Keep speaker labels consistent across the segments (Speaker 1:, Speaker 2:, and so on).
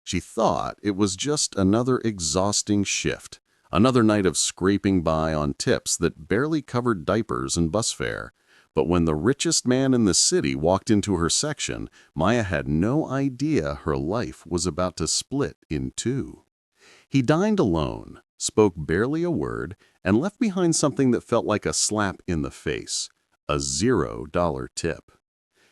Speaker 1: She thought it was just another exhausting shift, another night of scraping by on tips that barely covered diapers and bus fare. But when the richest man in the city walked into her section, Maya had no idea her life was about to split in two. He dined alone, spoke barely a word, and left behind something that felt like a slap in the face, a $0 tip.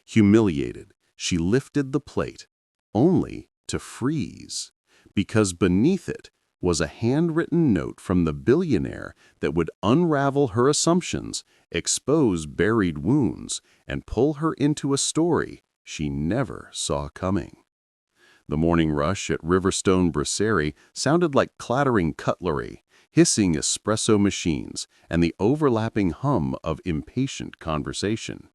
Speaker 1: Humiliated, she lifted the plate, only to freeze, because beneath it was a handwritten note from the billionaire that would unravel her assumptions, expose buried wounds, and pull her into a story she never saw coming. The morning rush at Riverstone Brasserie sounded like clattering cutlery, hissing espresso machines, and the overlapping hum of impatient conversation.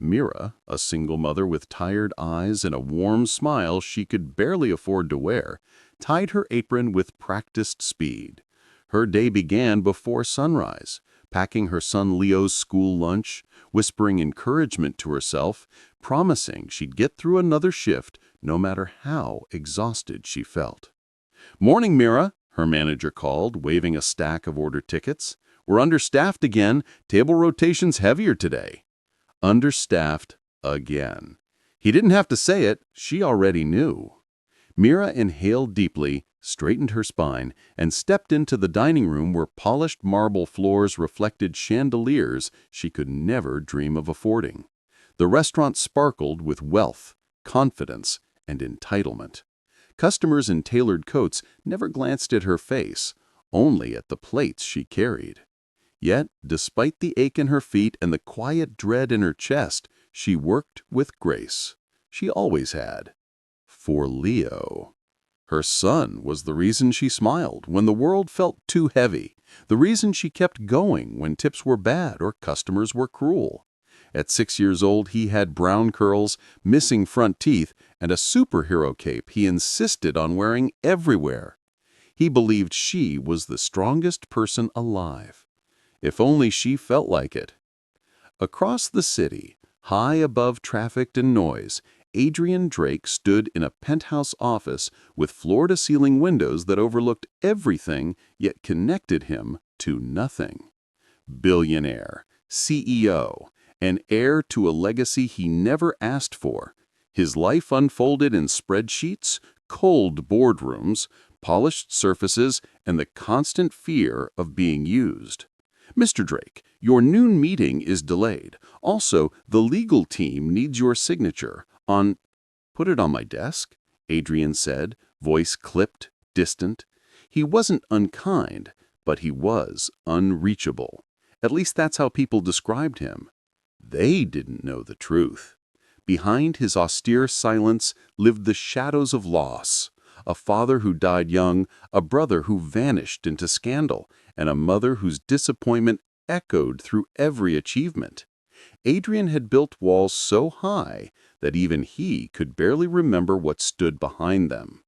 Speaker 1: Mira, a single mother with tired eyes and a warm smile she could barely afford to wear, tied her apron with practiced speed. Her day began before sunrise, packing her son Leo's school lunch, whispering encouragement to herself, promising she'd get through another shift no matter how exhausted she felt. "Morning, Mira," her manager called, waving a stack of order tickets. "We're understaffed again. Table rotation's heavier today." Understaffed again. He didn't have to say it, she already knew. Mira inhaled deeply, straightened her spine, and stepped into the dining room where polished marble floors reflected chandeliers she could never dream of affording. The restaurant sparkled with wealth, confidence, and entitlement. Customers in tailored coats never glanced at her face, only at the plates she carried. Yet, despite the ache in her feet and the quiet dread in her chest, she worked with grace. She always had. For Leo. Her son was the reason she smiled when the world felt too heavy, the reason she kept going when tips were bad or customers were cruel. At 6 years old, he had brown curls, missing front teeth, and a superhero cape he insisted on wearing everywhere. He believed she was the strongest person alive. If only she felt like it. Across the city, high above traffic and noise, Adrian Drake stood in a penthouse office with floor-to-ceiling windows that overlooked everything yet connected him to nothing. Billionaire, CEO, and heir to a legacy he never asked for. His life unfolded in spreadsheets, cold boardrooms, polished surfaces, and the constant fear of being used. "Mr. Drake, your noon meeting is delayed. Also, the legal team needs your signature on—" "Put it on my desk," Adrian said, voice clipped, distant. He wasn't unkind, but he was unreachable. At least that's how people described him. They didn't know the truth. Behind his austere silence lived the shadows of loss. A father who died young, a brother who vanished into scandal, and a mother whose disappointment echoed through every achievement. Adrian had built walls so high that even he could barely remember what stood behind them.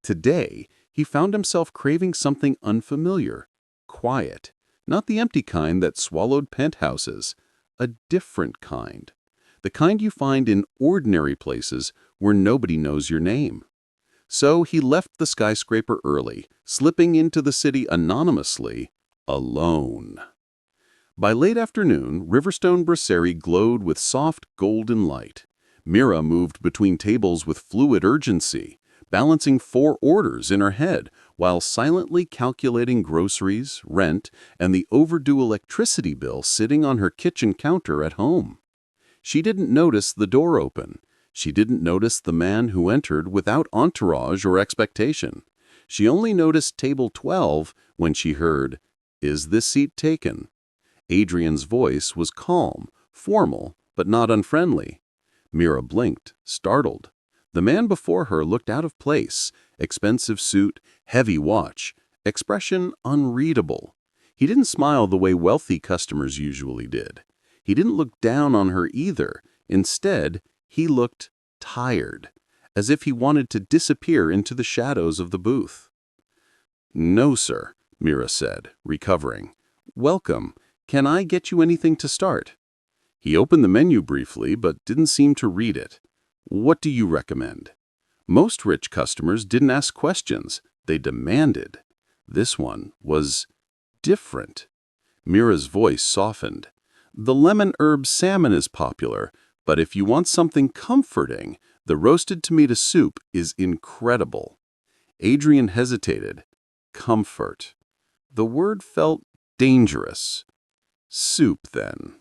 Speaker 1: Today, he found himself craving something unfamiliar, quiet, not the empty kind that swallowed penthouses, a different kind. The kind you find in ordinary places where nobody knows your name. So he left the skyscraper early, slipping into the city anonymously, alone. By late afternoon, Riverstone Brasserie glowed with soft golden light. Mira moved between tables with fluid urgency, balancing 4 orders in her head while silently calculating groceries, rent, and the overdue electricity bill sitting on her kitchen counter at home. She didn't notice the door open. She didn't notice the man who entered without entourage or expectation. She only noticed table 12 when she heard, "Is this seat taken?" Adrian's voice was calm, formal, but not unfriendly. Mira blinked, startled. The man before her looked out of place, expensive suit, heavy watch, expression unreadable. He didn't smile the way wealthy customers usually did. He didn't look down on her either. Instead, he looked tired, as if he wanted to disappear into the shadows of the booth. "No, sir," Mira said, recovering. "Welcome. Can I get you anything to start?" He opened the menu briefly, but didn't seem to read it. "What do you recommend?" Most rich customers didn't ask questions, they demanded. This one was different. Mira's voice softened. The lemon herb salmon is popular, but if you want something comforting, the roasted tomato soup is incredible. Adrian hesitated. Comfort. The word felt dangerous. Soup, then.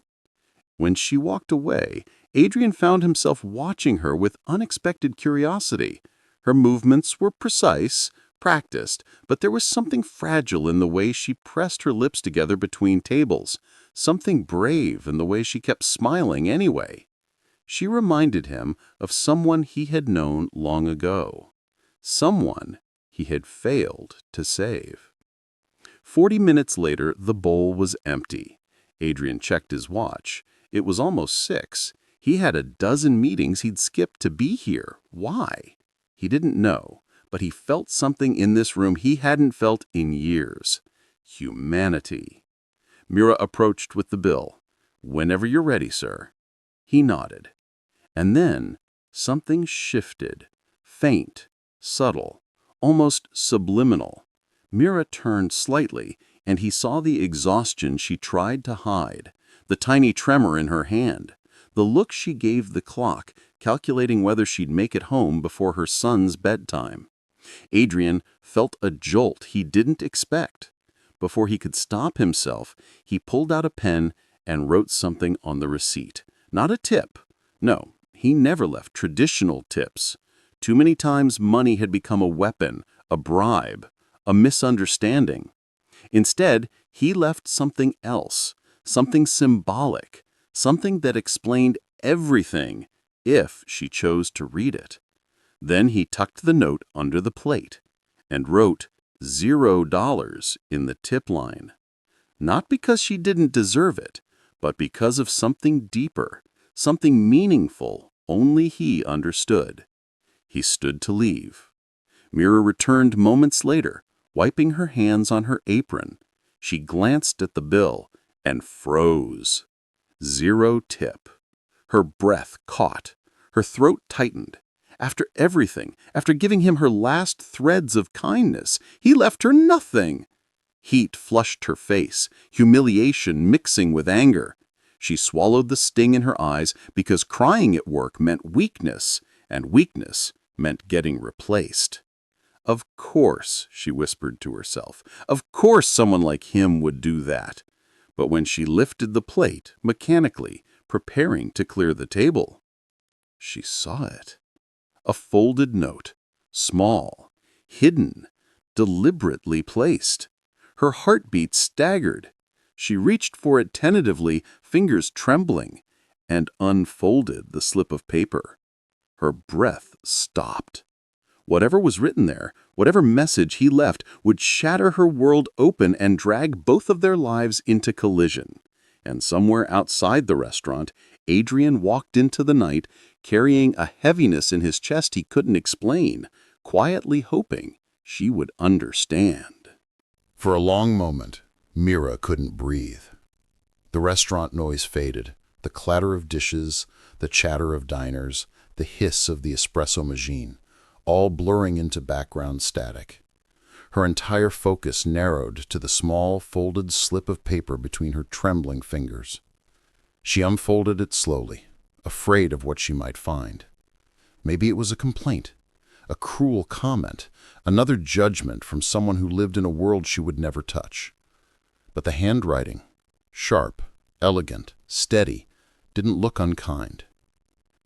Speaker 1: When she walked away, Adrian found himself watching her with unexpected curiosity. Her movements were precise, practiced, but there was something fragile in the way she pressed her lips together between tables, something brave in the way she kept smiling anyway. She reminded him of someone he had known long ago, someone he had failed to save. 40 minutes later, the bowl was empty. Adrian checked his watch. It was almost 6. He had a dozen meetings he'd skipped to be here. Why? He didn't know, but he felt something in this room he hadn't felt in years. Humanity. Mira approached with the bill. "Whenever you're ready, sir." He nodded. And then something shifted. Faint, subtle, almost subliminal. Mira turned slightly, and he saw the exhaustion she tried to hide, the tiny tremor in her hand, the look she gave the clock, calculating whether she'd make it home before her son's bedtime. Adrian felt a jolt he didn't expect. Before he could stop himself, he pulled out a pen and wrote something on the receipt. Not a tip. No, he never left traditional tips. Too many times money had become a weapon, a bribe, a misunderstanding. Instead, he left something else, something symbolic, something that explained everything if she chose to read it. Then he tucked the note under the plate and wrote $0 in the tip line. Not because she didn't deserve it, but because of something deeper, something meaningful only he understood. He stood to leave. Mira returned moments later, wiping her hands on her apron. She glanced at the bill and froze. 0 tip. Her breath caught. Her throat tightened. After everything, after giving him her last threads of kindness, he left her nothing. Heat flushed her face, humiliation mixing with anger. She swallowed the sting in her eyes because crying at work meant weakness, and weakness meant getting replaced. Of course, she whispered to herself, of course someone like him would do that. But when she lifted the plate, mechanically, preparing to clear the table, she saw it. A folded note, small, hidden, deliberately placed. Her heartbeat staggered. She reached for it tentatively, fingers trembling, and unfolded the slip of paper. Her breath stopped. Whatever was written there, whatever message he left, would shatter her world open and drag both of their lives into collision. And somewhere outside the restaurant, Adrian walked into the night, carrying a heaviness in his chest he couldn't explain, quietly hoping she would understand.
Speaker 2: For a long moment, Mira couldn't breathe. The restaurant noise faded, the clatter of dishes, the chatter of diners, the hiss of the espresso machine, all blurring into background static. Her entire focus narrowed to the small, folded slip of paper between her trembling fingers. She unfolded it slowly, afraid of what she might find. Maybe it was a complaint, a cruel comment, another judgment from someone who lived in a world she would never touch. But the handwriting, sharp, elegant, steady, didn't look unkind.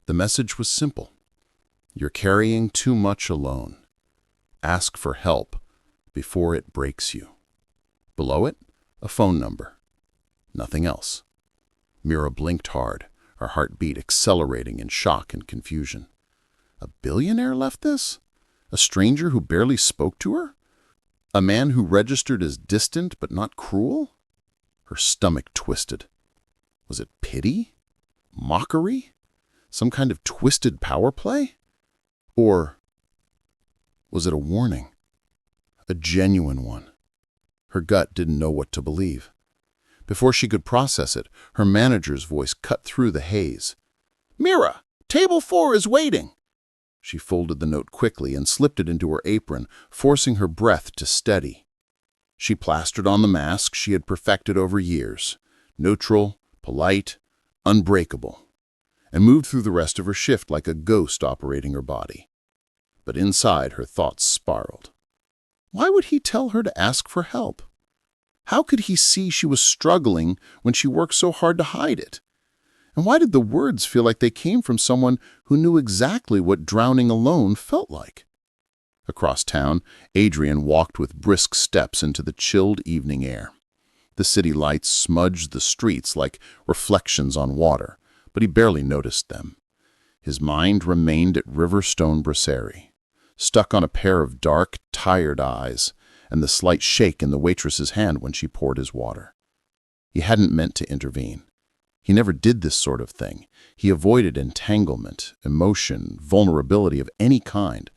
Speaker 2: The message was simple. You're carrying too much alone. Ask for help before it breaks you. Below it, a phone number. Nothing else. Mira blinked hard, her heartbeat accelerating in shock and confusion. A billionaire left this? A stranger who barely spoke to her? A man who registered as distant but not cruel? Her stomach twisted. Was it pity? Mockery? Some kind of twisted power play? Or was it a warning? A genuine one? Her gut didn't know what to believe. Before she could process it, her manager's voice cut through the haze. "Mira, table 4 is waiting." She folded the note quickly and slipped it into her apron, forcing her breath to steady. She plastered on the mask she had perfected over years, neutral, polite, unbreakable, and moved through the rest of her shift like a ghost operating her body. But inside, her thoughts spiraled. Why would he tell her to ask for help? How could he see she was struggling when she worked so hard to hide it? And why did the words feel like they came from someone who knew exactly what drowning alone felt like? Across town, Adrian walked with brisk steps into the chilled evening air. The city lights smudged the streets like reflections on water, but he barely noticed them. His mind remained at Riverstone Brasserie, stuck on a pair of dark, tired eyes and the slight shake in the waitress's hand when she poured his water. He hadn't meant to intervene. He never did this sort of thing. He avoided entanglement, emotion, vulnerability of any kind.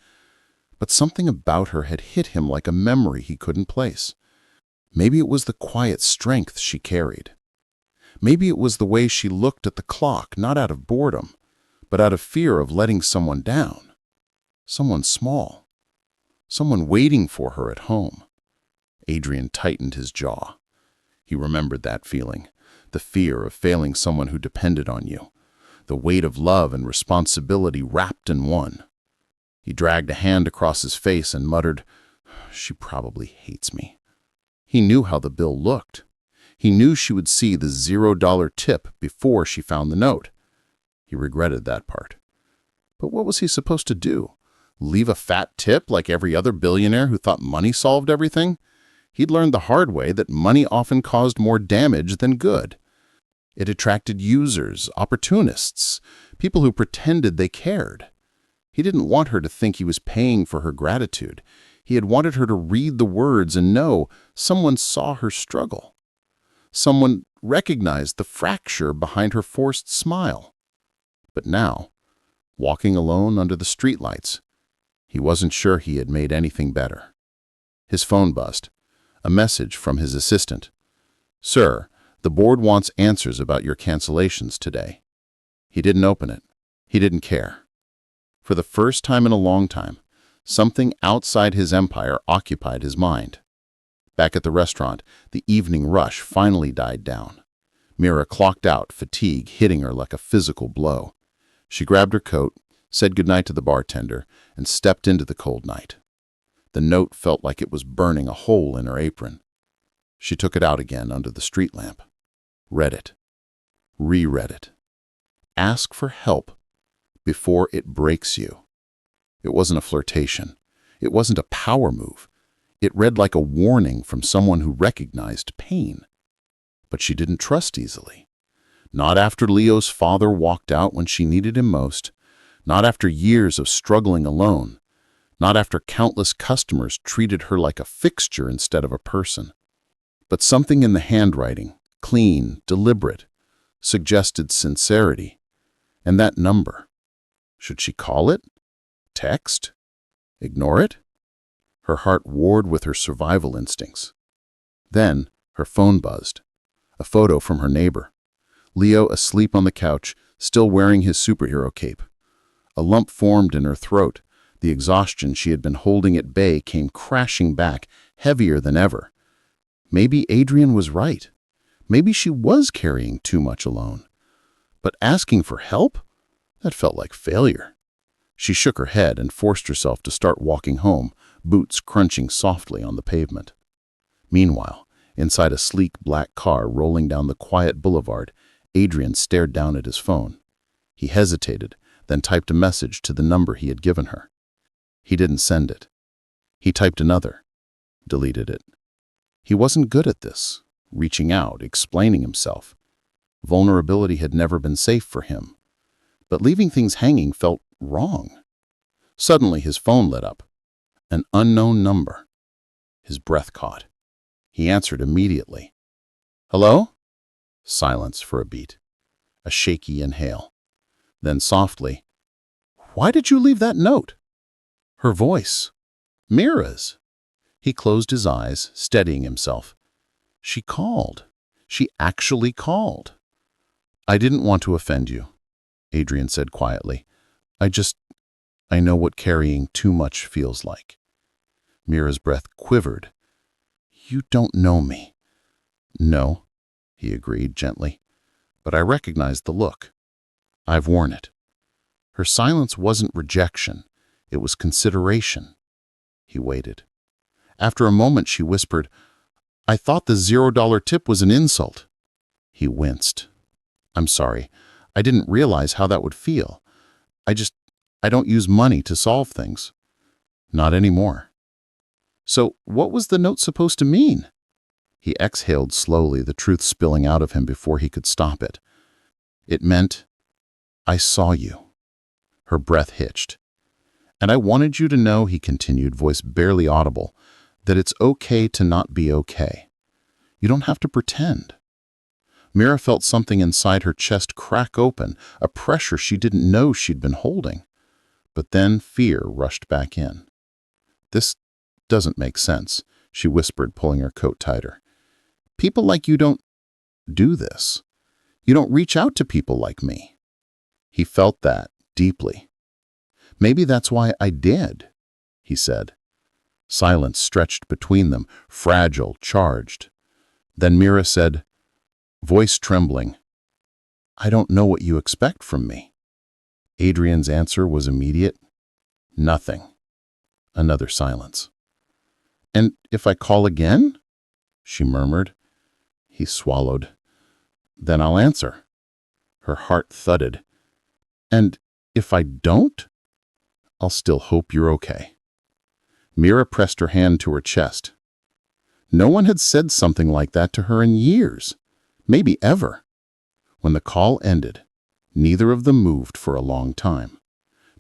Speaker 2: But something about her had hit him like a memory he couldn't place. Maybe it was the quiet strength she carried. Maybe it was the way she looked at the clock, not out of boredom, but out of fear of letting someone down. Someone small. Someone waiting for her at home. Adrian tightened his jaw. He remembered that feeling, the fear of failing someone who depended on you, the weight of love and responsibility wrapped in one. He dragged a hand across his face and muttered, "She probably hates me." He knew how the bill looked. He knew she would see the $0 tip before she found the note. He regretted that part. But what was he supposed to do? Leave a fat tip like every other billionaire who thought money solved everything? He'd learned the hard way that money often caused more damage than good. It attracted users, opportunists, people who pretended they cared. He didn't want her to think he was paying for her gratitude. He had wanted her to read the words and know someone saw her struggle. Someone recognized the fracture behind her forced smile. But now, walking alone under the streetlights, he wasn't sure he had made anything better. His phone buzzed. A message from his assistant. "Sir, the board wants answers about your cancellations today." He didn't open it. He didn't care. For the first time in a long time, something outside his empire occupied his mind. Back at the restaurant, the evening rush finally died down. Mira clocked out, fatigue hitting her like a physical blow. She grabbed her coat, said goodnight to the bartender, and stepped into the cold night. The note felt like it was burning a hole in her apron. She took it out again under the street lamp. Read it. Reread it. Ask for help before it breaks you. It wasn't a flirtation. It wasn't a power move. It read like a warning from someone who recognized pain. But she didn't trust easily. Not after Leo's father walked out when she needed him most. Not after years of struggling alone. Not after countless customers treated her like a fixture instead of a person. But something in the handwriting, clean, deliberate, suggested sincerity. And that number. Should she call it? Text? Ignore it? Her heart warred with her survival instincts. Then her phone buzzed. A photo from her neighbor. Leo asleep on the couch, still wearing his superhero cape. A lump formed in her throat. The exhaustion she had been holding at bay came crashing back, heavier than ever. Maybe Adrian was right. Maybe she was carrying too much alone. But asking for help? That felt like failure. She shook her head and forced herself to start walking home, boots crunching softly on the pavement. Meanwhile, inside a sleek black car rolling down the quiet boulevard, Adrian stared down at his phone. He hesitated, then typed a message to the number he had given her. He didn't send it. He typed another, deleted it. He wasn't good at this, reaching out, explaining himself. Vulnerability had never been safe for him. But leaving things hanging felt wrong. Suddenly his phone lit up. An unknown number. His breath caught. He answered immediately. "Hello?" Silence for a beat. A shaky inhale. Then softly, "Why did you leave that note?" Her voice. Mira's. He closed his eyes, steadying himself. She called. She actually called. "I didn't want to offend you," Adrian said quietly. I just I know what carrying too much feels like. Mira's breath quivered. You don't know me. No, he agreed gently, but I recognized the look. I've worn it. Her silence wasn't rejection. It was consideration. He waited. After a moment, she whispered, I thought the $0 tip was an insult. He winced. I'm sorry. I didn't realize how that would feel. I don't use money to solve things. Not anymore. So what was the note supposed to mean? He exhaled slowly, the truth spilling out of him before he could stop it. It meant, I saw you. Her breath hitched. And I wanted you to know, he continued, voice barely audible, that it's okay to not be okay. You don't have to pretend. Mira felt something inside her chest crack open, a pressure she didn't know she'd been holding. But then fear rushed back in. This doesn't make sense, she whispered, pulling her coat tighter. People like you don't do this. You don't reach out to people like me. He felt that deeply. Maybe that's why I did, he said. Silence stretched between them, fragile, charged. Then Mira said, voice trembling, I don't know what you expect from me. Adrian's answer was immediate. Nothing. Another silence. And if I call again? She murmured. He swallowed. Then I'll answer. Her heart thudded. And if I don't? I'll still hope you're okay. Mira pressed her hand to her chest. No one had said something like that to her in years, maybe ever. When the call ended, neither of them moved for a long time.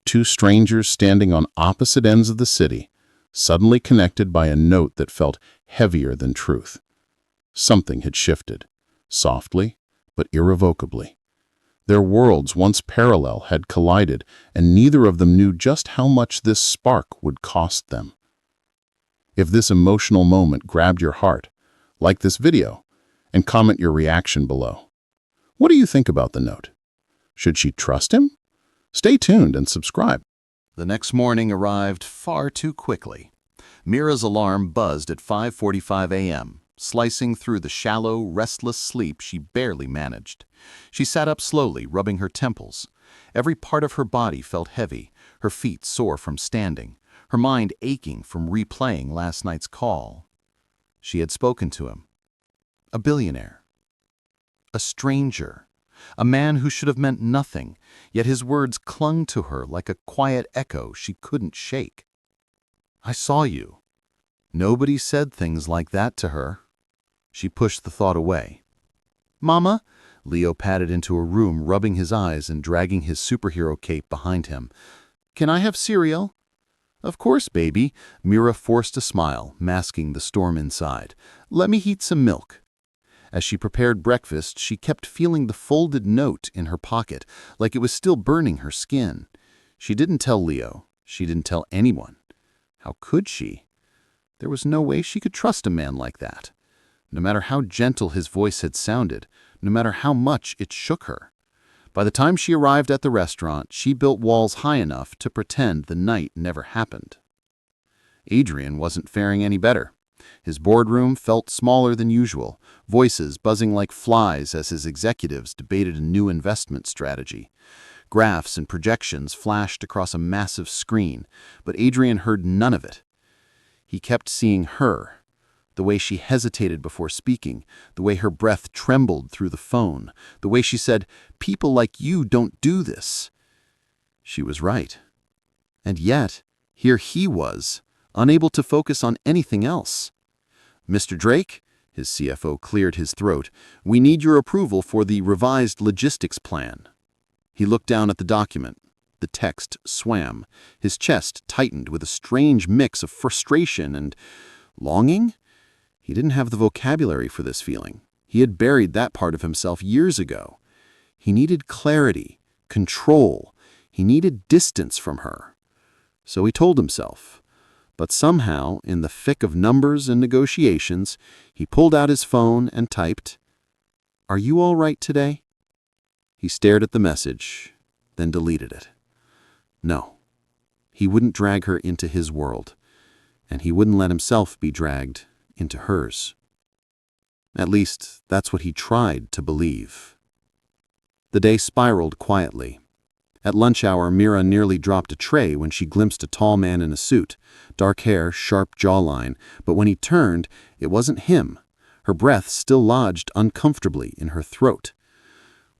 Speaker 2: Two strangers standing on opposite ends of the city, suddenly connected by a note that felt heavier than truth. Something had shifted, softly but irrevocably. Their worlds, once parallel, had collided, and neither of them knew just how much this spark would cost them. If this emotional moment grabbed your heart, like this video, and comment your reaction below. What do you think about the note? Should she trust him? Stay tuned and subscribe.
Speaker 1: The next morning arrived far too quickly. Mira's alarm buzzed at 5:45 a.m., slicing through the shallow, restless sleep she barely managed. She sat up slowly, rubbing her temples. Every part of her body felt heavy, her feet sore from standing, her mind aching from replaying last night's call. She had spoken to him. A billionaire. A stranger. A man who should have meant nothing, yet his words clung to her like a quiet echo she couldn't shake. I saw you. Nobody said things like that to her. She pushed the thought away. Mama? Leo padded into her room, rubbing his eyes and dragging his superhero cape behind him. Can I have cereal? Of course, baby. Mira forced a smile, masking the storm inside. Let me heat some milk. As she prepared breakfast, she kept feeling the folded note in her pocket, like it was still burning her skin. She didn't tell Leo. She didn't tell anyone. How could she? There was no way she could trust a man like that. No matter how gentle his voice had sounded, no matter how much it shook her. By the time she arrived at the restaurant, she built walls high enough to pretend the night never happened. Adrian wasn't faring any better. His boardroom felt smaller than usual, voices buzzing like flies as his executives debated a new investment strategy. Graphs and projections flashed across a massive screen, but Adrian heard none of it. He kept seeing her, the way she hesitated before speaking, the way her breath trembled through the phone, the way she said, "People like you don't do this." She was right. And yet, here he was, unable to focus on anything else. Mr. Drake, his CFO cleared his throat, we need your approval for the revised logistics plan. He looked down at the document. The text swam. His chest tightened with a strange mix of frustration and longing. He didn't have the vocabulary for this feeling. He had buried that part of himself years ago. He needed clarity, control. He needed distance from her. So he told himself. But somehow, in the thick of numbers and negotiations, he pulled out his phone and typed, "Are you all right today?" He stared at the message, then deleted it. No. He wouldn't drag her into his world, and he wouldn't let himself be dragged into hers. At least, that's what he tried to believe. The day spiraled quietly. At lunch hour, Mira nearly dropped a tray when she glimpsed a tall man in a suit, dark hair, sharp jawline, but when he turned, it wasn't him. Her breath still lodged uncomfortably in her throat.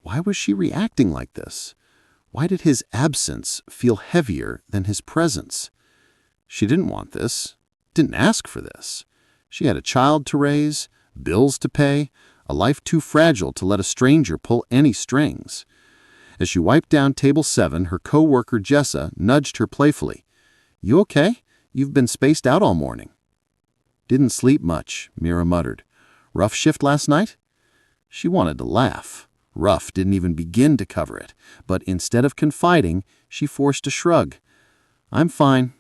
Speaker 1: Why was she reacting like this? Why did his absence feel heavier than his presence? She didn't want this, didn't ask for this. She had a child to raise, bills to pay, a life too fragile to let a stranger pull any strings. As she wiped down table 7, her co-worker Jessa nudged her playfully. "You okay? You've been spaced out all morning." "Didn't sleep much," Mira muttered. "Rough shift last night?" She wanted to laugh. Rough didn't even begin to cover it, but instead of confiding, she forced a shrug. "I'm fine."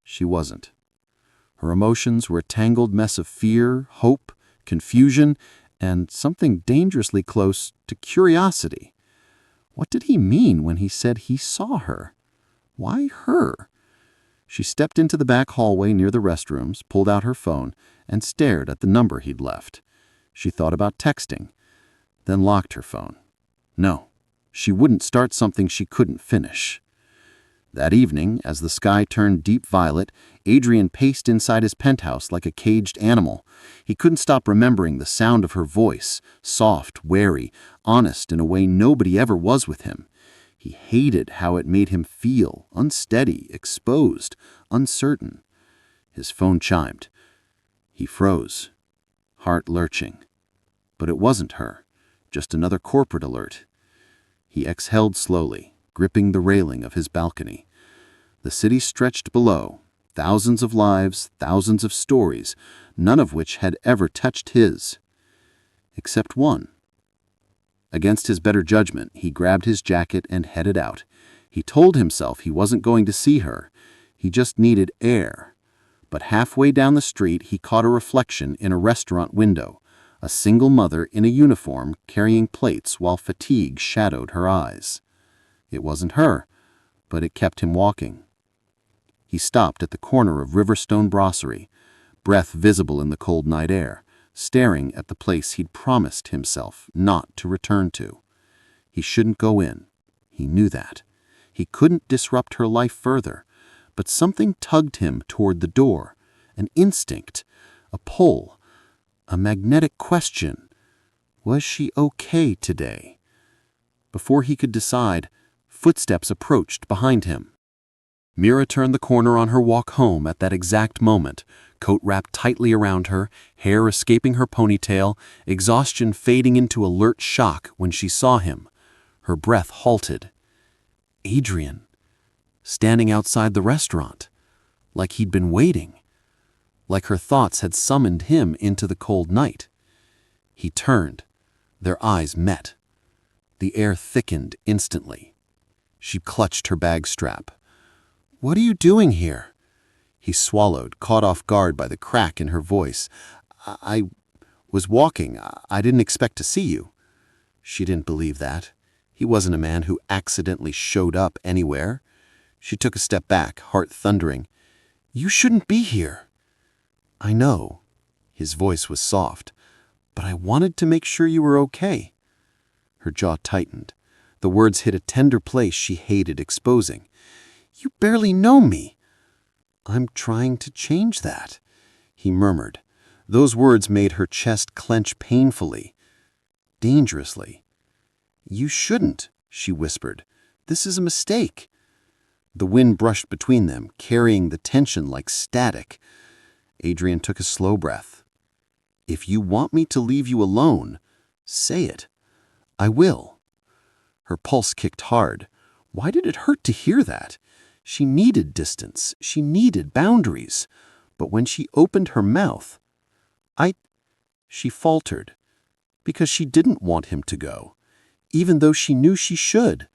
Speaker 1: She wasn't. Her emotions were a tangled mess of fear, hope, confusion, and something dangerously close to curiosity. What did he mean when he said he saw her? Why her? She stepped into the back hallway near the restrooms, pulled out her phone, and stared at the number he'd left. She thought about texting, then locked her phone. No, she wouldn't start something she couldn't finish. That evening, as the sky turned deep violet, Adrian paced inside his penthouse like a caged animal. He couldn't stop remembering the sound of her voice, soft, wary, honest in a way nobody ever was with him. He hated how it made him feel, unsteady, exposed, uncertain. His phone chimed. He froze, heart lurching. But it wasn't her, just another corporate alert. He exhaled slowly, gripping the railing of his balcony. The city stretched below, thousands of lives, thousands of stories, none of which had ever touched his. Except one. Against his better judgment, he grabbed his jacket and headed out. He told himself he wasn't going to see her. He just needed air. But halfway down the street, he caught a reflection in a restaurant window, a single mother in a uniform carrying plates while fatigue shadowed her eyes. It wasn't her, but it kept him walking. He stopped at the corner of Riverstone Brasserie, breath visible in the cold night air, staring at the place he'd promised himself not to return to. He shouldn't go in. He knew that. He couldn't disrupt her life further, but something tugged him toward the door, an instinct, a pull, a magnetic question. Was she okay today? Before he could decide, footsteps approached behind him. Mira turned the corner on her walk home at that exact moment, coat wrapped tightly around her, hair escaping her ponytail, exhaustion fading into alert shock when she saw him. Her breath halted. Adrian, standing outside the restaurant, like he'd been waiting, like her thoughts had summoned him into the cold night. He turned. Their eyes met. The air thickened instantly. She clutched her bag strap. "What are you doing here?" He swallowed, caught off guard by the crack in her voice. I was walking. I didn't expect to see you." She didn't believe that. He wasn't a man who accidentally showed up anywhere. She took a step back, heart thundering. "You shouldn't be here." "I know." His voice was soft. "But I wanted to make sure you were okay." Her jaw tightened. The words hit a tender place she hated exposing. "You barely know me." "I'm trying to change that," he murmured. Those words made her chest clench painfully, dangerously. "You shouldn't," she whispered. "This is a mistake." The wind brushed between them, carrying the tension like static. Adrian took a slow breath. "If you want me to leave you alone, say it. I will." Her pulse kicked hard. Why did it hurt to hear that? She needed distance. She needed boundaries. But when she opened her mouth, she faltered, because she didn't want him to go, even though she knew she should.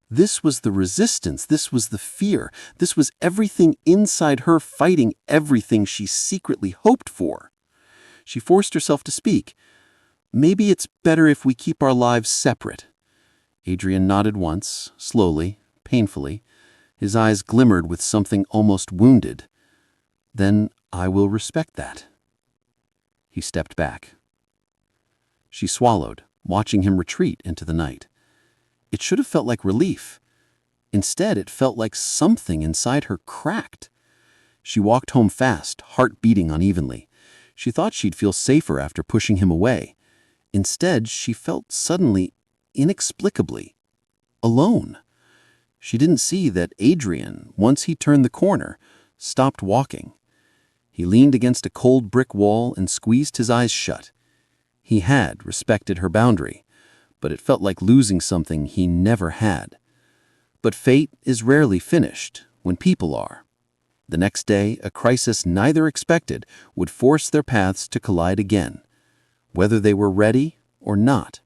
Speaker 1: This was the resistance. This was the fear. This was everything inside her fighting everything she secretly hoped for. She forced herself to speak. "Maybe it's better if we keep our lives separate." Adrian nodded once, slowly, painfully.
Speaker 3: His eyes glimmered with something almost wounded. "Then I will respect that." He stepped back. She swallowed, watching him retreat into the night. It should have felt like relief. Instead, it felt like something inside her cracked. She walked home fast, heart beating unevenly. She thought she'd feel safer after pushing him away. Instead, she felt suddenly, inexplicably, alone. She didn't see that Adrian, once he turned the corner, stopped walking. He leaned against a cold brick wall and squeezed his eyes shut. He had respected her boundary, but it felt like losing something he never had. But fate is rarely finished when people are. The next day, a crisis neither expected would force their paths to collide again, whether they were ready or not.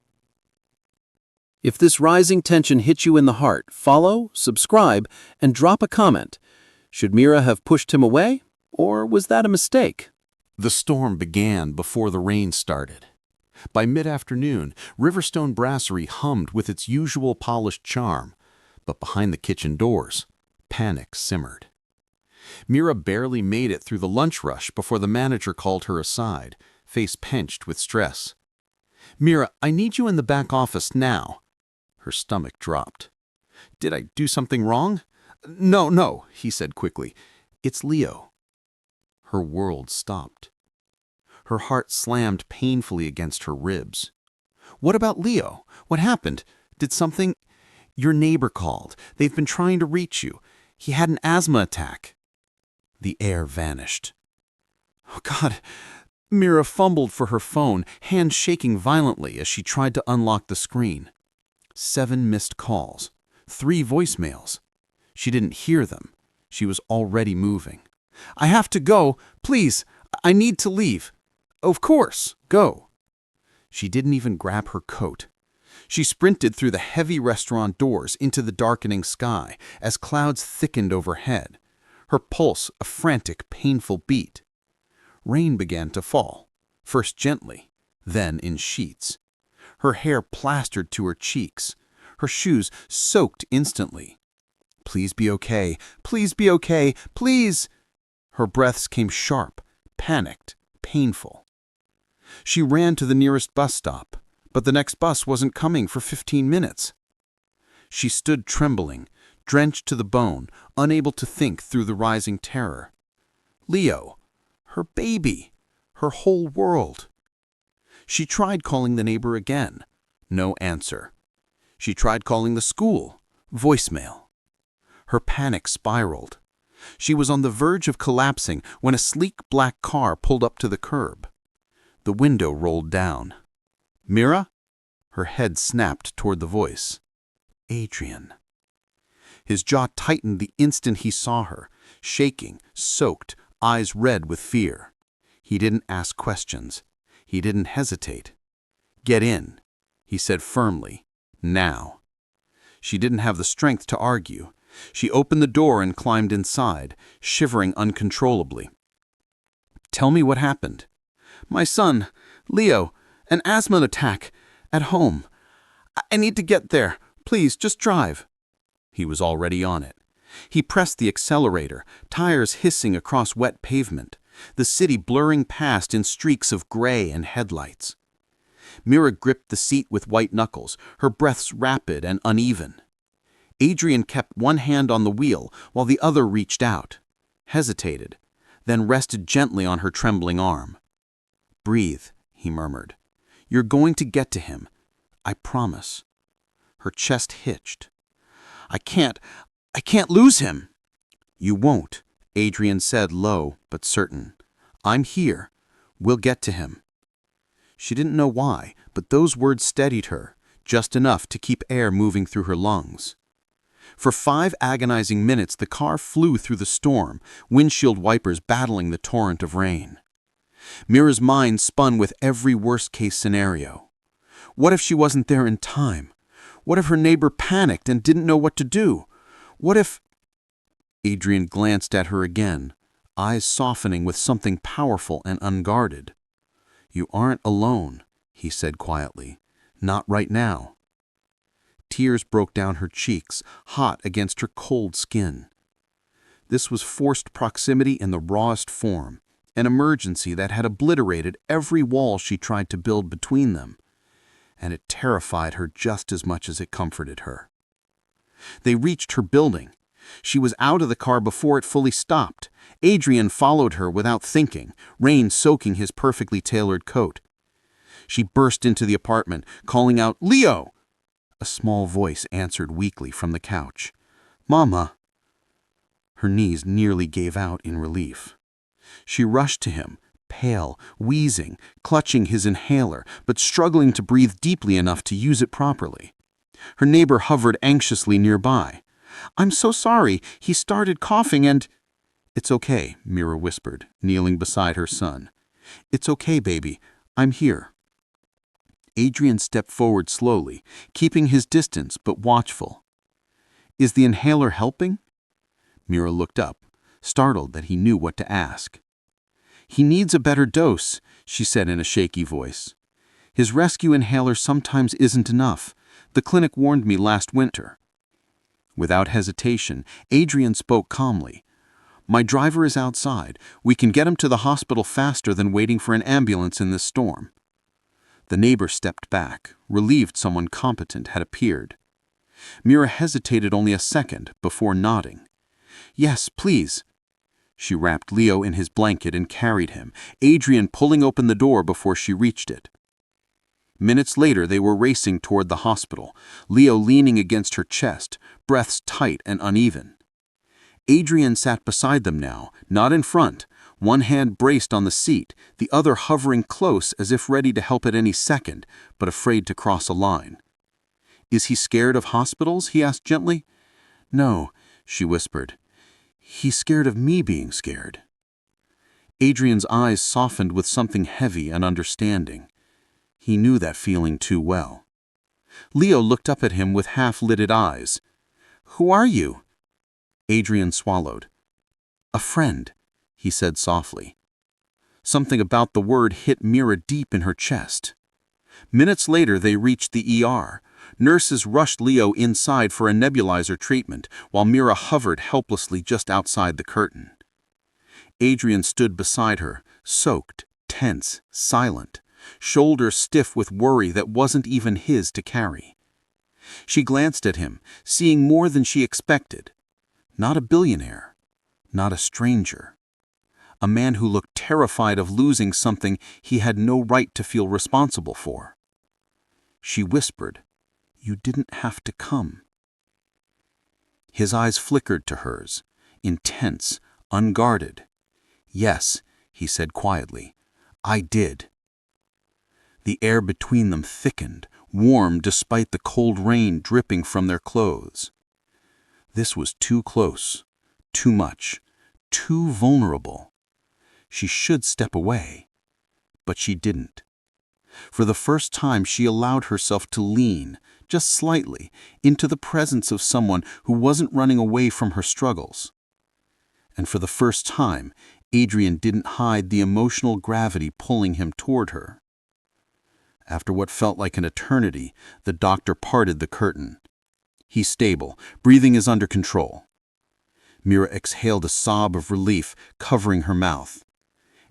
Speaker 3: If this rising tension hit you in the heart, follow, subscribe, and drop a comment. Should Mira have pushed him away, or was that a mistake?
Speaker 1: The storm began before the rain started. By mid-afternoon, Riverstone Brasserie hummed with its usual polished charm, but behind the kitchen doors, panic simmered. Mira barely made it through the lunch rush before the manager called her aside, face pinched with stress. "Mira, I need you in the back office now." Her stomach dropped. "Did I do something wrong?" No, he said quickly. "It's Leo." Her world stopped. Her heart slammed painfully against her ribs. "What about Leo? What happened? Did something—" "Your neighbor called. They've been trying to reach you. He had an asthma attack." The air vanished. "Oh, God." Mira fumbled for her phone, hands shaking violently as she tried to unlock the screen. 7 missed calls. 3 voicemails. She didn't hear them. She was already moving. "I have to go. Please, I need to leave." "Of course, go." She didn't even grab her coat. She sprinted through the heavy restaurant doors into the darkening sky as clouds thickened overhead, her pulse a frantic, painful beat. Rain began to fall, first gently, then in sheets. Her hair plastered to her cheeks, her shoes soaked instantly. "Please be okay. Please be okay. Please." Her breaths came sharp, panicked, painful. She ran to the nearest bus stop, but the next bus wasn't coming for 15 minutes. She stood trembling, drenched to the bone, unable to think through the rising terror. Leo, her baby, her whole world. She tried calling the neighbor again. No answer. She tried calling the school. Voicemail. Her panic spiraled. She was on the verge of collapsing when a sleek black car pulled up to the curb. The window rolled down. "Mira?" Her head snapped toward the voice. "Adrian." His jaw tightened the instant he saw her, shaking, soaked, eyes red with fear. He didn't ask questions. He didn't hesitate. "Get in," he said firmly. "Now." She didn't have the strength to argue. She opened the door and climbed inside, shivering uncontrollably. "Tell me what happened." "My son, Leo, an asthma attack, at home. I need to get there. Please, just drive." He was already on it. He pressed the accelerator, tires hissing across wet pavement, the city blurring past in streaks of gray and headlights. Mira gripped the seat with white knuckles, her breaths rapid and uneven. Adrian kept one hand on the wheel while the other reached out, hesitated, then rested gently on her trembling arm. "Breathe," he murmured. "You're going to get to him. I promise." Her chest hitched. I can't lose him." "You won't," Adrian said low but certain. "I'm here. We'll get to him." She didn't know why, but those words steadied her, just enough to keep air moving through her lungs. For 5 agonizing minutes the car flew through the storm, windshield wipers battling the torrent of rain. Mira's mind spun with every worst-case scenario. What if she wasn't there in time? What if her neighbor panicked and didn't know what to do? What if— Adrian glanced at her again, eyes softening with something powerful and unguarded. "You aren't alone," he said quietly. "Not right now."
Speaker 3: Tears broke down her cheeks, hot against her cold skin. This was forced proximity in the rawest form, an emergency that had obliterated every wall she tried to build between them, and it terrified her just as much as it comforted her. They reached her building. She was out of the car before it fully stopped. Adrian followed her without thinking, rain soaking his perfectly tailored coat. She burst into the apartment, calling out, "Leo!" A small voice answered weakly from the couch. "Mama." Her knees nearly gave out in relief. She rushed to him, pale, wheezing, clutching his inhaler, but struggling to breathe deeply enough to use it properly. Her neighbor hovered anxiously nearby. "I'm so sorry. He started coughing and—" "It's okay," Mira whispered, kneeling beside her son. "It's okay, baby. I'm here." Adrian stepped forward slowly, keeping his distance but watchful. "Is the inhaler helping?" Mira looked up, startled that he knew what to ask. "He needs a better dose," she said in a shaky voice. "His rescue inhaler sometimes isn't enough. The clinic warned me last winter." Without hesitation, Adrian spoke calmly. "My driver is outside. We can get him to the hospital faster than waiting for an ambulance in this storm." The neighbor stepped back, relieved someone competent had appeared. Mira hesitated only a second before nodding. "Yes, please." She wrapped Leo in his blanket and carried him, Adrian pulling open the door before she reached it. Minutes later, they were racing toward the hospital, Leo leaning against her chest, breaths tight and uneven. Adrian sat beside them now, not in front, one hand braced on the seat, the other hovering close as if ready to help at any second, but afraid to cross a line. "Is he scared of hospitals?" he asked gently. "No," she whispered. "He's scared of me being scared." Adrian's eyes softened with something heavy and understanding. He knew that feeling too well. Leo looked up at him with half-lidded eyes. "Who are you?" Adrian swallowed. "A friend," he said softly. Something about the word hit Mira deep in her chest. Minutes later, they reached the ER. Nurses rushed Leo inside for a nebulizer treatment, while Mira hovered helplessly just outside the curtain. Adrian stood beside her, soaked, tense, silent, shoulders stiff with worry that wasn't even his to carry. She glanced at him, seeing more than she expected. Not a billionaire, not a stranger. A man who looked terrified of losing something he had no right to feel responsible for. She whispered, "You didn't have to come." His eyes flickered to hers, intense, unguarded. "Yes," he said quietly, "I did." The air between them thickened, warm despite the cold rain dripping from their clothes. This was too close, too much, too vulnerable. She should step away, but she didn't. For the first time, she allowed herself to lean, just slightly, into the presence of someone who wasn't running away from her struggles. And for the first time, Adrian didn't hide the emotional gravity pulling him toward her. After what felt like an eternity, the doctor parted the curtain. "He's stable. Breathing is under control." Mira exhaled a sob of relief, covering her mouth.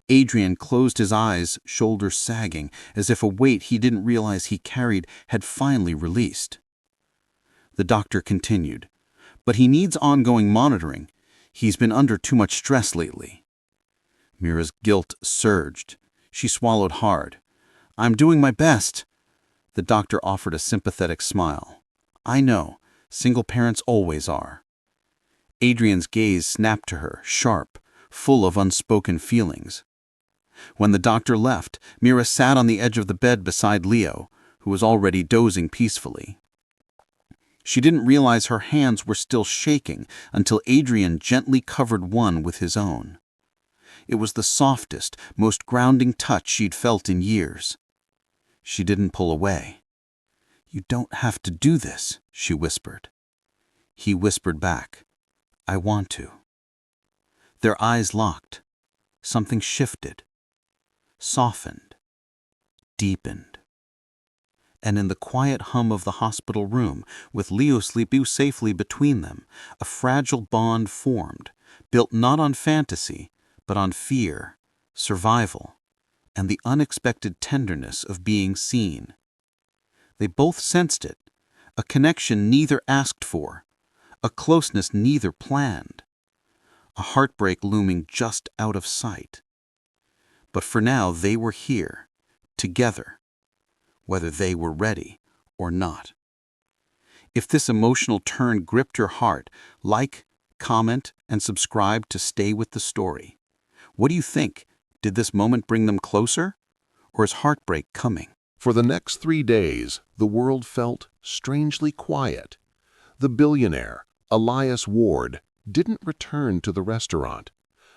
Speaker 3: Adrian closed his eyes, shoulders sagging, as if a weight he didn't realize he carried had finally released. The doctor continued, "But he needs ongoing monitoring. He's been under too much stress lately." Mira's guilt surged. She swallowed hard. "I'm doing my best." The doctor offered a sympathetic smile. "I know. Single parents always are." Adrian's gaze snapped to her, sharp, full of unspoken feelings. When the doctor left, Mira sat on the edge of the bed beside Leo, who was already dozing peacefully. She didn't realize her hands were still shaking until Adrian gently covered one with his own. It was the softest, most grounding touch she'd felt in years. She didn't pull away. "You don't have to do this," she whispered. He whispered back, "I want to." Their eyes locked. Something shifted, softened, deepened.
Speaker 4: And in the quiet hum of the hospital room, with Leo sleeping safely between them, a fragile bond formed, built not on fantasy, but on fear, survival, and the unexpected tenderness of being seen. They both sensed it, a connection neither asked for, a closeness neither planned, a heartbreak looming just out of sight. But for now they were here, together, whether they were ready or not. If this emotional turn gripped your heart, like, comment, and subscribe to stay with the story. What do you think? Did this moment bring them closer? Or is heartbreak coming?
Speaker 1: For the next 3 days, the world felt strangely quiet. The billionaire, Elias Ward, didn't return to the restaurant.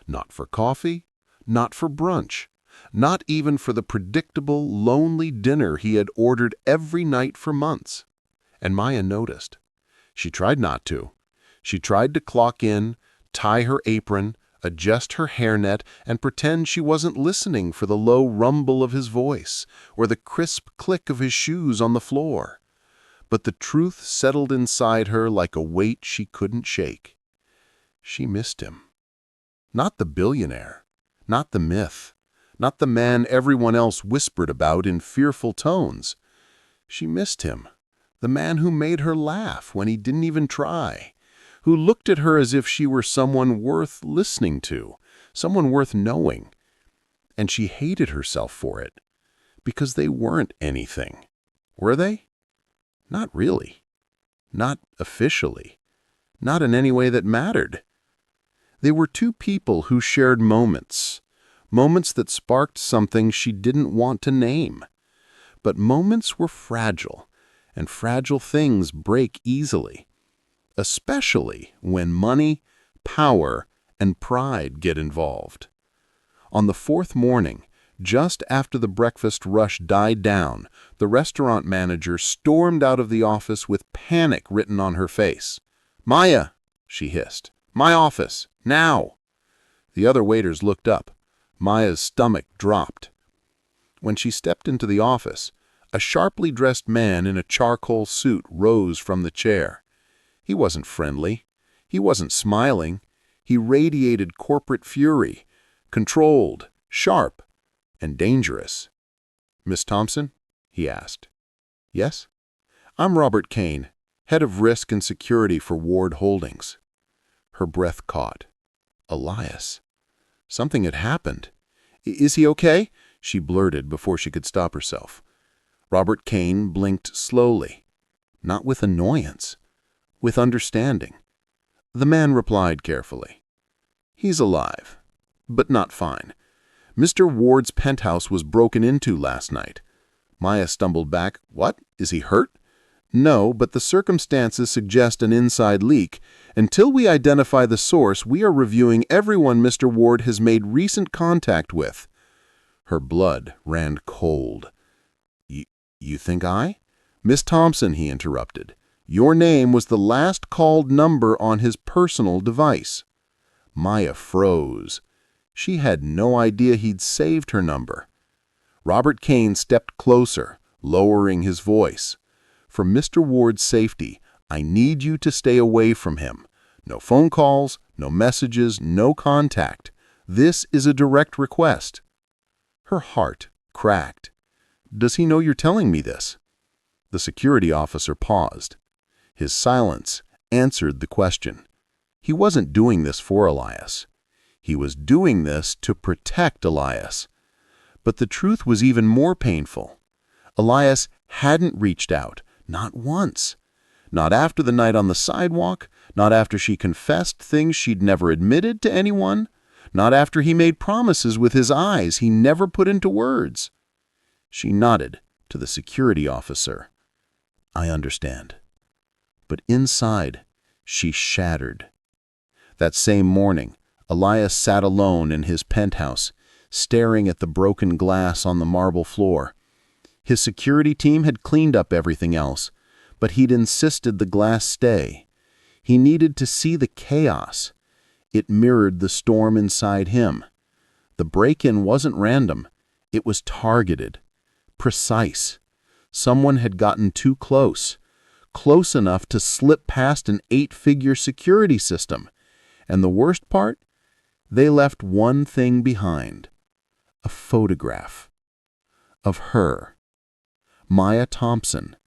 Speaker 1: Not for coffee, not for brunch, not even for the predictable, lonely dinner he had ordered every night for months. And Maya noticed. She tried not to. She tried to clock in, tie her apron, adjust her hairnet, and pretend she wasn't listening for the low rumble of his voice or the crisp click of his shoes on the floor. But the truth settled inside her like a weight she couldn't shake. She missed him. Not the billionaire, not the myth, not the man everyone else whispered about in fearful tones. She missed him, the man who made her laugh when he didn't even try, who looked at her as if she were someone worth listening to, someone worth knowing. And she hated herself for it, because they weren't anything. Were they? Not really. Not officially. Not in any way that mattered. They were two people who shared moments that sparked something she didn't want to name. But moments were fragile, and fragile things break easily, especially when money, power, and pride get involved. On the 4th morning, just after the breakfast rush died down, the restaurant manager stormed out of the office with panic written on her face. "Maya," she hissed, "my office, now!" The other waiters looked up. Maya's stomach dropped. When she stepped into the office, a sharply dressed man in a charcoal suit rose from the chair. He wasn't friendly. He wasn't smiling. He radiated corporate fury, controlled, sharp, and dangerous. "Miss Thompson?" he asked. "Yes?" "I'm Robert Kane, head of risk and security for Ward Holdings." Her breath caught. Elias. Something had happened. "Is he okay?" she blurted before she could stop herself. Robert Kane blinked slowly. Not with annoyance. With understanding. The man replied carefully. "He's alive, but not fine. Mr. Ward's penthouse was broken into last night." Maya stumbled back. "What? Is he hurt?" "No, but the circumstances suggest an inside leak. Until we identify the source, we are reviewing everyone Mr. Ward has made recent contact with." Her blood ran cold. You think I?" "Miss Thompson," he interrupted. "Your name was the last called number on his personal device." Maya froze. She had no idea he'd saved her number. Robert Kane stepped closer, lowering his voice. "For Mr. Ward's safety, I need you to stay away from him. No phone calls, no messages, no contact. This is a direct request." Her heart cracked. "Does he know you're telling me this?" The security officer paused. His silence answered the question. He wasn't doing this for Elias. He was doing this to protect Elias. But the truth was even more painful. Elias hadn't reached out, not once. Not after the night on the sidewalk, not after she confessed things she'd never admitted to anyone, not after he made promises with his eyes he never put into words. She nodded to the security officer. "I understand." But inside, she shattered. That same morning, Elias sat alone in his penthouse, staring at the broken glass on the marble floor. His security team had cleaned up everything else, but he'd insisted the glass stay. He needed to see the chaos. It mirrored the storm inside him. The break-in wasn't random. It was targeted, precise.
Speaker 2: Someone had gotten too close, close enough to slip past an 8-figure security system. And the worst part? They left one thing behind. A photograph. Of her. Maya Thompson.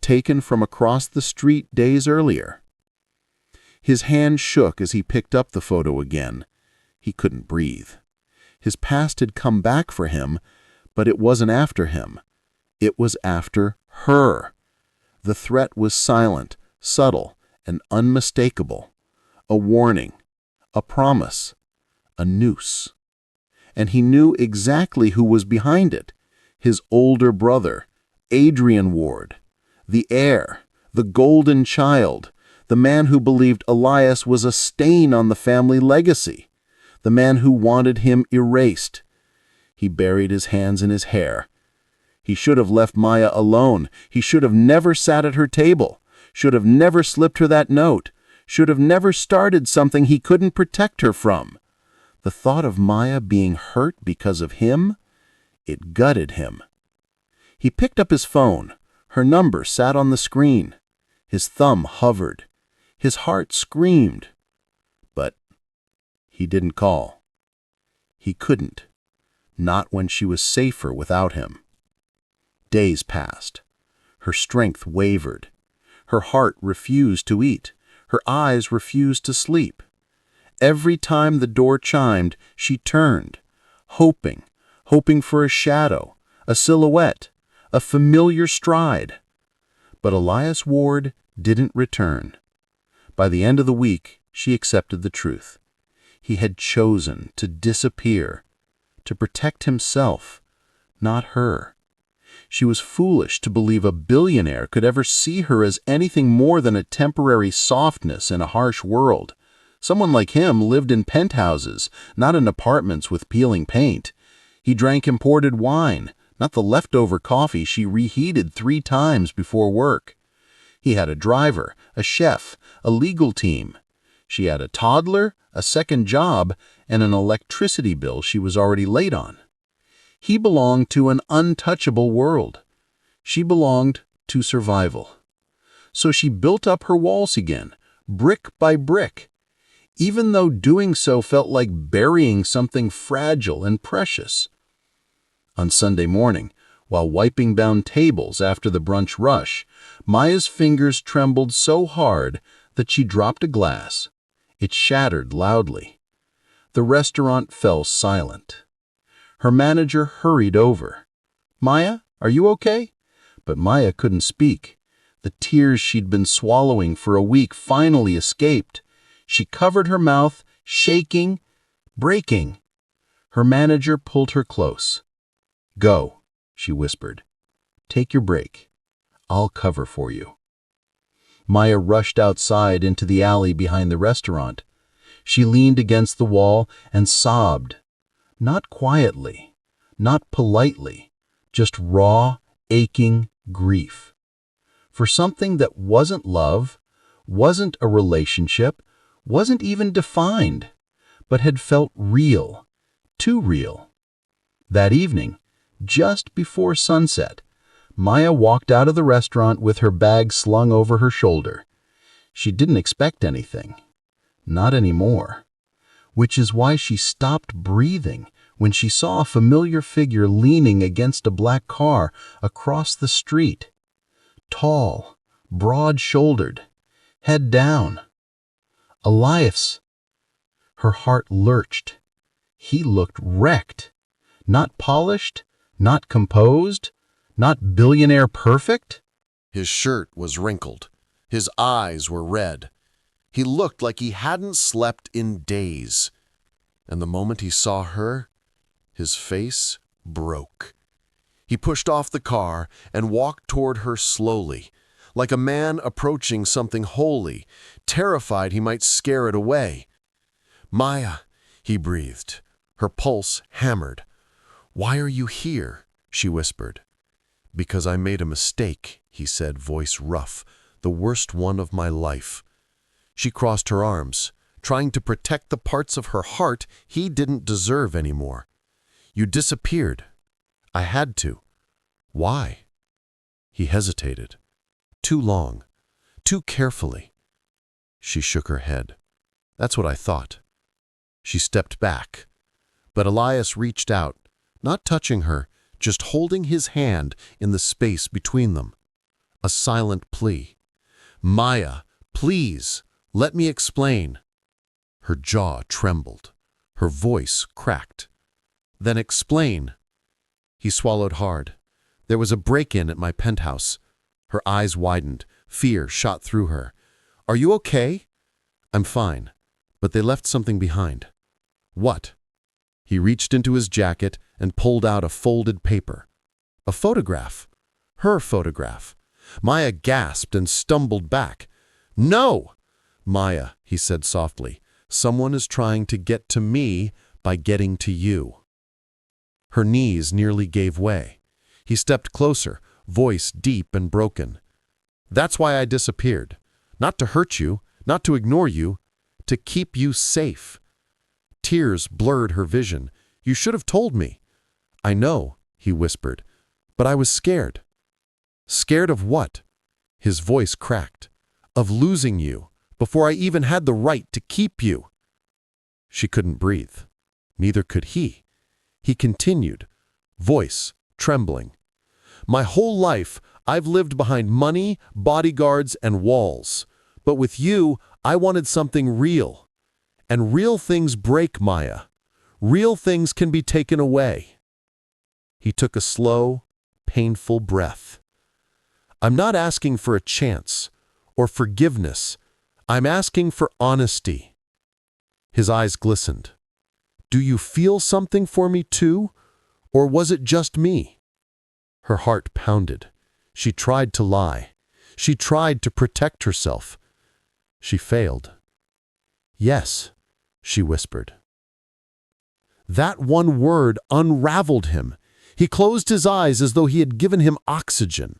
Speaker 2: Taken from across the street days earlier. His hand shook as he picked up the photo again. He couldn't breathe. His past had come back for him, but it wasn't after him. It was after her. The threat was silent, subtle, and unmistakable. A warning, a promise, a noose. And he knew exactly who was behind it. His older brother, Adrian Ward. The heir, the golden child, the man who believed Elias was a stain on the family legacy, the man who wanted him erased. He buried his hands in his hair. He should have left Maya alone. He should have never sat at her table, should have never slipped her that note, should have never started something he couldn't protect her from. The thought of Maya being hurt because of him, it gutted him. He picked up his phone. Her number sat on the screen. His thumb hovered. His heart screamed. But he didn't call. He couldn't. Not when she was safer without him. Days passed. Her strength wavered. Her heart refused to eat. Her eyes refused to sleep. Every time the door chimed, she turned, hoping for a shadow, a silhouette, a familiar stride. But Elias Ward didn't return. By the end of the week, she accepted the truth. He had chosen to disappear, to protect himself, not her. She was foolish to believe a billionaire could ever see her as anything more than a temporary softness in a harsh world. Someone like him lived in penthouses, not in apartments with peeling paint. He drank imported wine, not the leftover coffee she reheated 3 times before work. He had a driver, a chef, a legal team. She had a toddler, a second job, and an electricity bill she was already late on. He belonged to an untouchable world. She belonged to survival. So she built up her walls again, brick by brick, even though doing so felt like burying something fragile and precious. On Sunday morning, while wiping down tables after the brunch rush, Maya's fingers trembled so hard that she dropped a glass. It shattered loudly. The restaurant fell silent. Her manager hurried over. "Maya, are you okay?" But Maya couldn't speak. The tears she'd been swallowing for a week finally escaped. She covered her mouth, shaking, breaking. Her manager pulled her close. "Go," she whispered. "Take your break. I'll cover for you." Maya rushed outside into the alley behind the restaurant. She leaned against the wall and sobbed. Not quietly, not politely, just raw, aching grief. For something that wasn't love, wasn't a relationship, wasn't even defined, but had felt real, too real. That evening, just before sunset, Maya walked out of the restaurant with her bag slung over her shoulder. She didn't expect anything. Not anymore. Which is why she stopped breathing when she saw a familiar figure leaning against a black car across the street. Tall, broad-shouldered, head down. Elias. Her heart lurched. He looked wrecked. Not polished, not composed, not billionaire perfect.
Speaker 1: His shirt was wrinkled. His eyes were red. He looked like he hadn't slept in days. And the moment he saw her, his face broke. He pushed off the car and walked toward her slowly, like a man approaching something holy, terrified he might scare it away. "Maya," he breathed. Her pulse hammered. "Why are you here?" she whispered. "Because I made a mistake," he said, voice rough, "the worst one of my life." She crossed her arms, trying to protect the parts of her heart he didn't deserve anymore. "You disappeared. I had to. Why?"
Speaker 2: He hesitated. Too long. Too carefully. She shook her head. That's what I thought. She stepped back. But Elias reached out, not touching her, just holding his hand in the space between them. A silent plea. Maya, please, let me explain. Her jaw trembled. Her voice cracked. Then explain. He swallowed hard. There was a break-in at my penthouse. Her eyes widened. Fear shot through her. Are you okay? I'm fine, but they left something behind. What? He reached into his jacket and pulled out a folded paper. A photograph. Her photograph. Maya gasped and stumbled back. No! Maya, he said softly, someone is trying to get to me by getting to you. Her knees nearly gave way. He stepped closer, voice deep and broken. That's why I disappeared. Not to hurt you, not to ignore you, to keep you safe. Tears blurred her vision. You should have told me. I know, he whispered, but I was scared. Scared of what? His voice cracked. Of losing you, before I even had the right to keep you. She couldn't breathe. Neither could he. He continued, voice trembling. My whole life, I've lived behind money, bodyguards, and walls. But with you, I wanted something real. And real things break, Maya. Real things can be taken away. He took a slow, painful breath. I'm not asking for a chance or forgiveness. I'm asking for honesty. His eyes glistened. Do you feel something for me too? Or was it just me? Her heart pounded. She tried to lie. She tried to protect herself. She failed. Yes, she whispered. That one word unraveled him. He closed his eyes as though he had given him oxygen.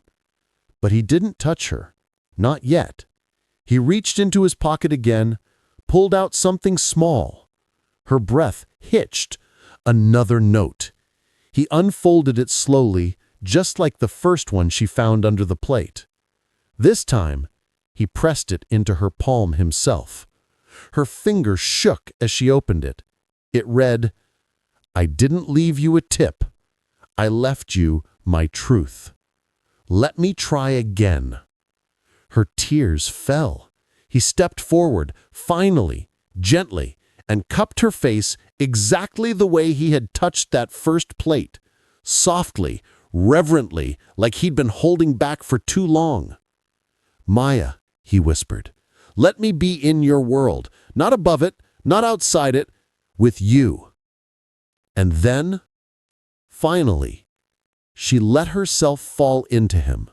Speaker 2: But he didn't touch her. Not yet. He reached into his pocket again, pulled out something small. Her breath hitched. Another note. He unfolded it slowly, just like the first one she found under the plate. This time, he pressed it into her palm himself. Her finger shook as she opened it. It read, I didn't leave you a tip. I left you my truth. Let me try again. Her tears fell. He stepped forward, finally, gently, and cupped her face exactly the way he had touched that first plate, softly, reverently, like he'd been holding back for too long. Maya, he whispered, let me be in your world, not above it, not outside it, with you. And then, finally, she let herself fall into him.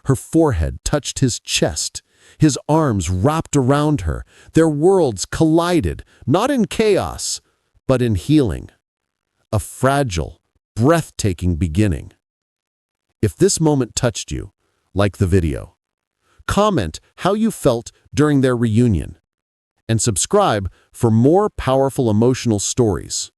Speaker 2: Her forehead touched his chest. His arms wrapped around her. Their worlds collided, not in chaos, but in healing. A fragile, breathtaking beginning. If this moment touched you, like the video. Comment how you felt during their reunion. And subscribe for more powerful emotional stories.